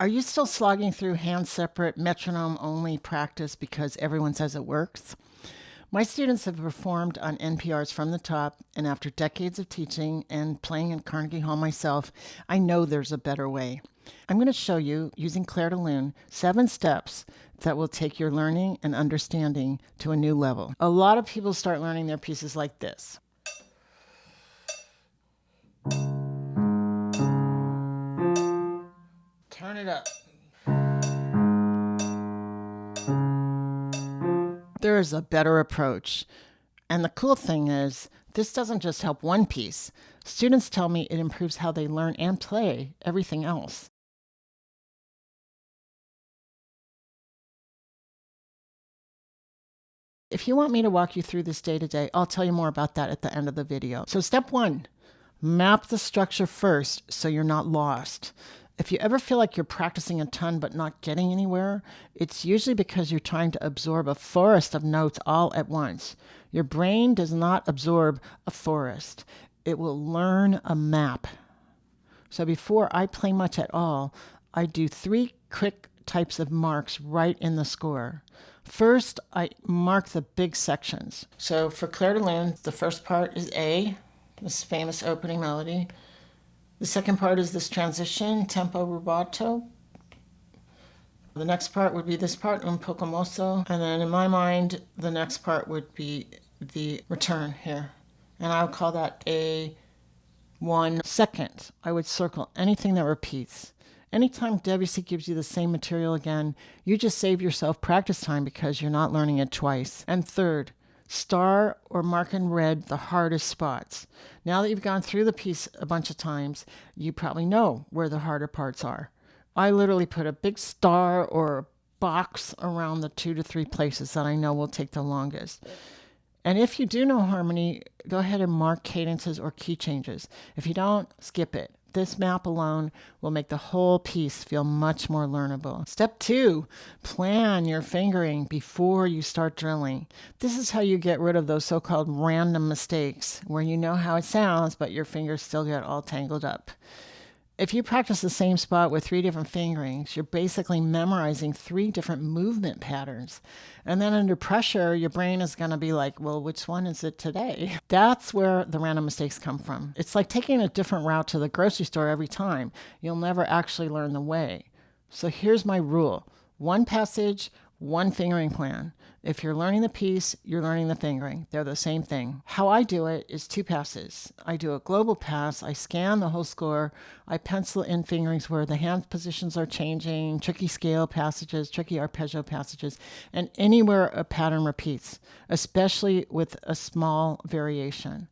Are you still slogging through hand-separate, metronome-only practice because everyone says it works? My students have performed on NPRs from the top, and after decades of teaching and playing in Carnegie Hall myself, I know there's a better way. I'm going to show you, using Clair de Lune, 7 steps that will take your learning and understanding to a new level. A lot of people start learning their pieces like this. Turn it up. There is a better approach. And the cool thing is, this doesn't just help one piece. Students tell me it improves how they learn and play everything else. If you want me to walk you through this day to day, I'll tell you more about that at the end of the video. So step 1, map the structure first so you're not lost. If you ever feel like you're practicing a ton but not getting anywhere, it's usually because you're trying to absorb a forest of notes all at once. Your brain does not absorb a forest. It will learn a map. So before I play much at all, I do 3 quick types of marks right in the score. First, I mark the big sections. So for Clair de Lune, the first part is A, this famous opening melody. The second part is this transition, tempo rubato. The next part would be this part, un poco mosso. And then in my mind, the next part would be the return here. And I would call that A1. Second, I would circle anything that repeats. Anytime Debussy gives you the same material again, you just save yourself practice time because you're not learning it twice. And third, star or mark in red the hardest spots. Now that you've gone through the piece a bunch of times, you probably know where the harder parts are. I literally put a big star or a box around the 2 to 3 places that I know will take the longest. And if you do know harmony, go ahead and mark cadences or key changes. If you don't, skip it. This map alone will make the whole piece feel much more learnable. Step 2, plan your fingering before you start drilling. This is how you get rid of those so-called random mistakes where you know how it sounds, but your fingers still get all tangled up. If you practice the same spot with 3 different fingerings, you're basically memorizing 3 different movement patterns. And then under pressure, your brain is going to be like, well, which one is it today? That's where the random mistakes come from. It's like taking a different route to the grocery store every time. You'll never actually learn the way. So here's my rule. 1 passage, 1 fingering plan. If you're learning the piece, you're learning the fingering. They're the same thing. How I do it is 2 passes. I do a global pass. I scan the whole score. I pencil in fingerings where the hand positions are changing, tricky scale passages, tricky arpeggio passages, and anywhere a pattern repeats, especially with a small variation.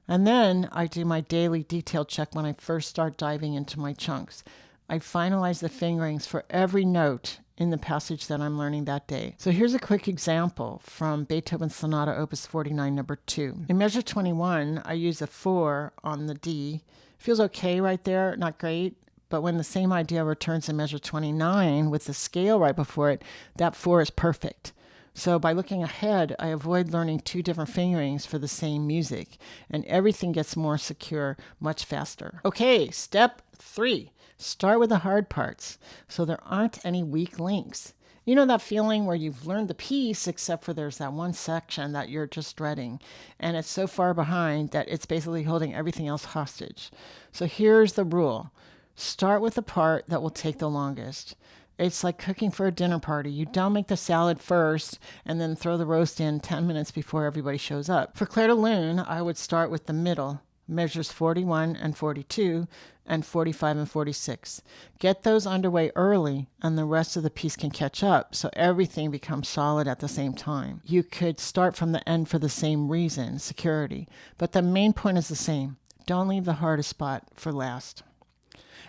And then I do my daily detail check when I first start diving into my chunks. I finalize the fingerings for every note in the passage that I'm learning that day. So here's a quick example from Beethoven's Sonata Opus 49, number 2. In measure 21, I use a 4 on the D. Feels okay right there, not great, but when the same idea returns in measure 29 with the scale right before it, that 4 is perfect. So by looking ahead, I avoid learning 2 different fingerings for the same music, and everything gets more secure much faster. Okay, step 3. Start with the hard parts so there aren't any weak links. You know that feeling where you've learned the piece except for there's that one section that you're just dreading, and it's so far behind that it's basically holding everything else hostage. So here's the rule. Start with the part that will take the longest. It's like cooking for a dinner party. You don't make the salad first and then throw the roast in 10 minutes before everybody shows up. For Clair de Lune, I would start with the middle, measures 41 and 42, and 45 and 46. Get those underway early, and the rest of the piece can catch up, so everything becomes solid at the same time. You could start from the end for the same reason, security, but the main point is the same. Don't leave the hardest spot for last.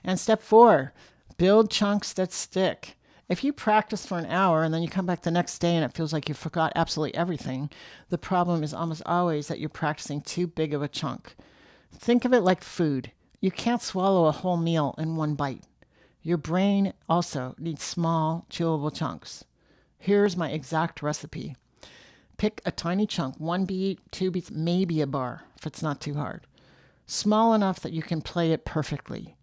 And step 4, build chunks that stick. If you practice for an hour and then you come back the next day and it feels like you forgot absolutely everything, the problem is almost always that you're practicing too big of a chunk. Think of it like food. You can't swallow a whole meal in one bite. Your brain also needs small, chewable chunks. Here's my exact recipe. Pick a tiny chunk, 1 beat, 2 beats, maybe a bar, if it's not too hard. Small enough that you can play it perfectly.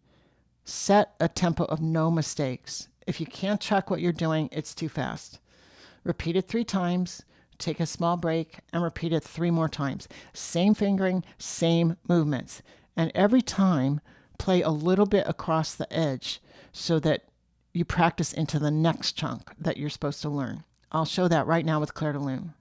Set a tempo of no mistakes. If you can't track what you're doing, it's too fast. Repeat it 3 times, take a small break, and repeat it 3 more times. Same fingering, same movements. And every time, play a little bit across the edge so that you practice into the next chunk that you're supposed to learn. I'll show that right now with Clair de Lune.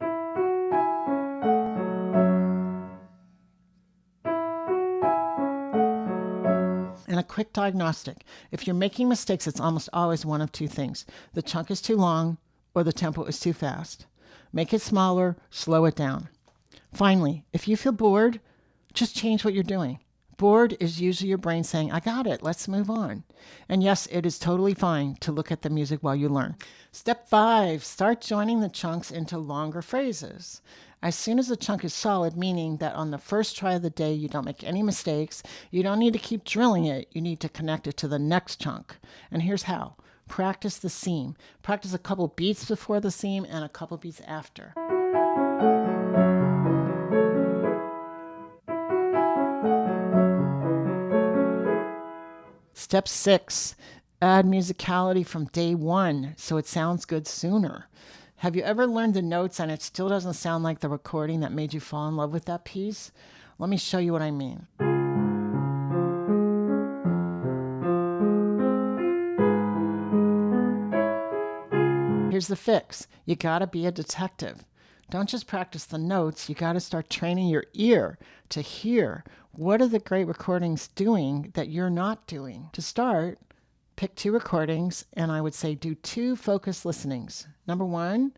And a quick diagnostic. If you're making mistakes, it's almost always one of 2 things. The chunk is too long or the tempo is too fast. Make it smaller, slow it down. Finally, if you feel bored, just change what you're doing. Bored is usually your brain saying, I got it, let's move on. And yes, it is totally fine to look at the music while you learn. Step 5, start joining the chunks into longer phrases. As soon as the chunk is solid, meaning that on the first try of the day you don't make any mistakes, you don't need to keep drilling it, you need to connect it to the next chunk. And here's how. Practice the seam. Practice a couple beats before the seam and a couple beats after. Step 6, add musicality from day 1 so it sounds good sooner. Have you ever learned the notes and it still doesn't sound like the recording that made you fall in love with that piece? Let me show you what I mean. Here's the fix. You gotta be a detective. Don't just practice the notes, you gotta start training your ear to hear what are the great recordings doing that you're not doing. To start, pick 2 recordings and I would say do 2 focused listenings. Number 1,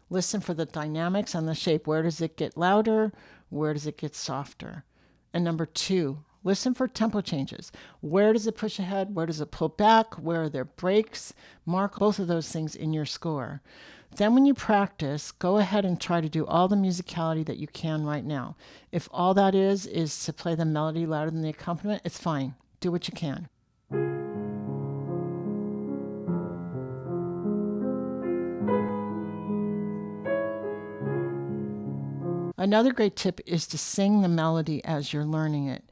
listen for the dynamics and the shape. Where does it get louder? Where does it get softer? And number 2, listen for tempo changes. Where does it push ahead? Where does it pull back? Where are there breaks? Mark both of those things in your score. Then when you practice, go ahead and try to do all the musicality that you can right now. If all that is to play the melody louder than the accompaniment, it's fine. Do what you can. Another great tip is to sing the melody as you're learning it.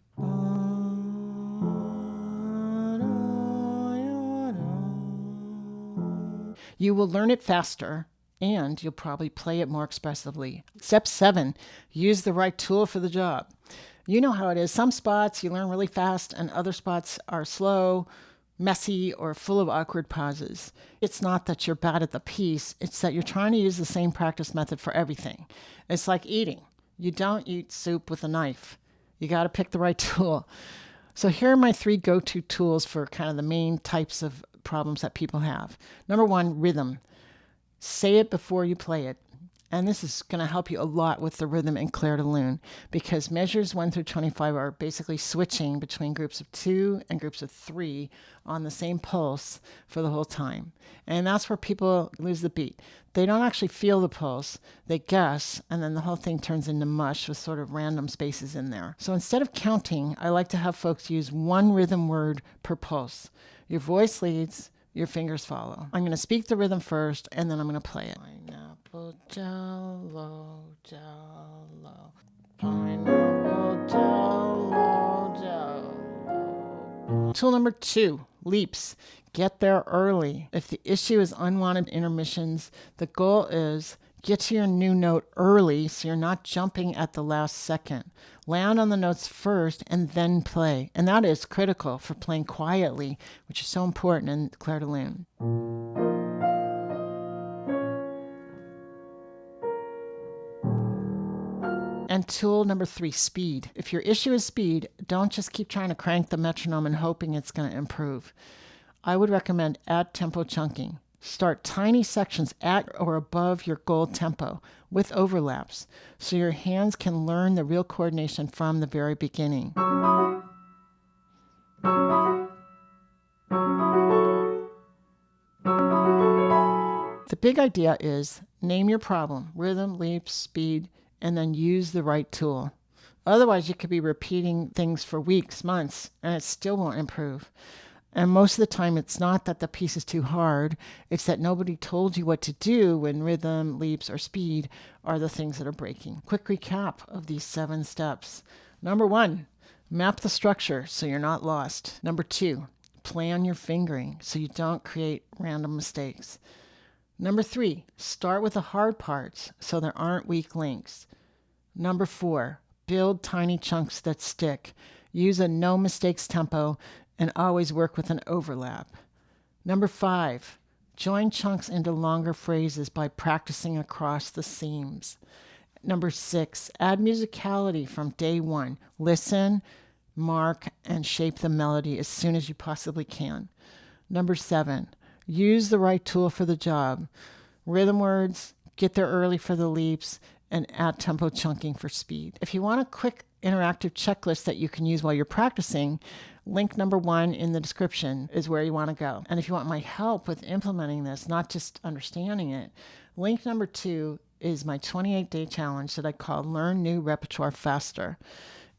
You will learn it faster and you'll probably play it more expressively. Step 7, use the right tool for the job. You know how it is. Some spots you learn really fast and other spots are slow, messy, or full of awkward pauses. It's not that you're bad at the piece, it's that you're trying to use the same practice method for everything. It's like eating. You don't eat soup with a knife. You got to pick the right tool. So here are my 3 go-to tools for kind of the main types of problems that people have. Number 1, rhythm. Say it before you play it. And this is going to help you a lot with the rhythm in Clair de Lune because measures 1 through 25 are basically switching between groups of 2 and groups of 3 on the same pulse for the whole time. And that's where people lose the beat. They don't actually feel the pulse, they guess, and then the whole thing turns into mush with sort of random spaces in there. So instead of counting, I like to have folks use 1 rhythm word per pulse. Your voice leads, your fingers follow. I'm going to speak the rhythm first, and then I'm going to play it. Pineapple jello, jello. Pineapple jello, jello. Tool number 2, leaps. Get there early. If the issue is unwanted intermissions, the goal is get to your new note early so you're not jumping at the last second. Land on the notes first and then play. And that is critical for playing quietly, which is so important in Clair de Lune. And tool number 3, speed. If your issue is speed, don't just keep trying to crank the metronome and hoping it's going to improve. I would recommend add tempo chunking. Start tiny sections at or above your goal tempo with overlaps so your hands can learn the real coordination from the very beginning. The big idea is name your problem, rhythm, leaps, speed, and then use the right tool. Otherwise, you could be repeating things for weeks, months, and it still won't improve. And most of the time, it's not that the piece is too hard. It's that nobody told you what to do when rhythm, leaps, or speed are the things that are breaking. Quick recap of these 7 steps. Number 1, map the structure so you're not lost. Number 2, Plan your fingering so you don't create random mistakes. Number 3, start with the hard parts so there aren't weak links. Number 4, build tiny chunks that stick. Use a no mistakes tempo and always work with an overlap. Number 5, join chunks into longer phrases by practicing across the seams. Number 6, add musicality from day 1. Listen, mark, and shape the melody as soon as you possibly can. Number 7, use the right tool for the job. Rhythm words, get there early for the leaps, and add tempo chunking for speed. If you want a quick interactive checklist that you can use while you're practicing, link number 1 in the description is where you want to go. And if you want my help with implementing this, not just understanding it, link number 2 is my 28-day challenge that I call Learn New Repertoire Faster.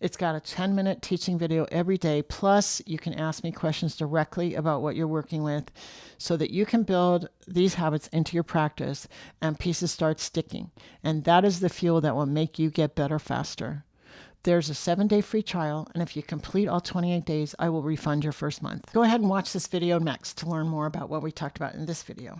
It's got a 10-minute teaching video every day, plus you can ask me questions directly about what you're working with so that you can build these habits into your practice and pieces start sticking. And that is the fuel that will make you get better faster. There's a 7-day free trial, and if you complete all 28 days, I will refund your first month. Go ahead and watch this video next to learn more about what we talked about in this video.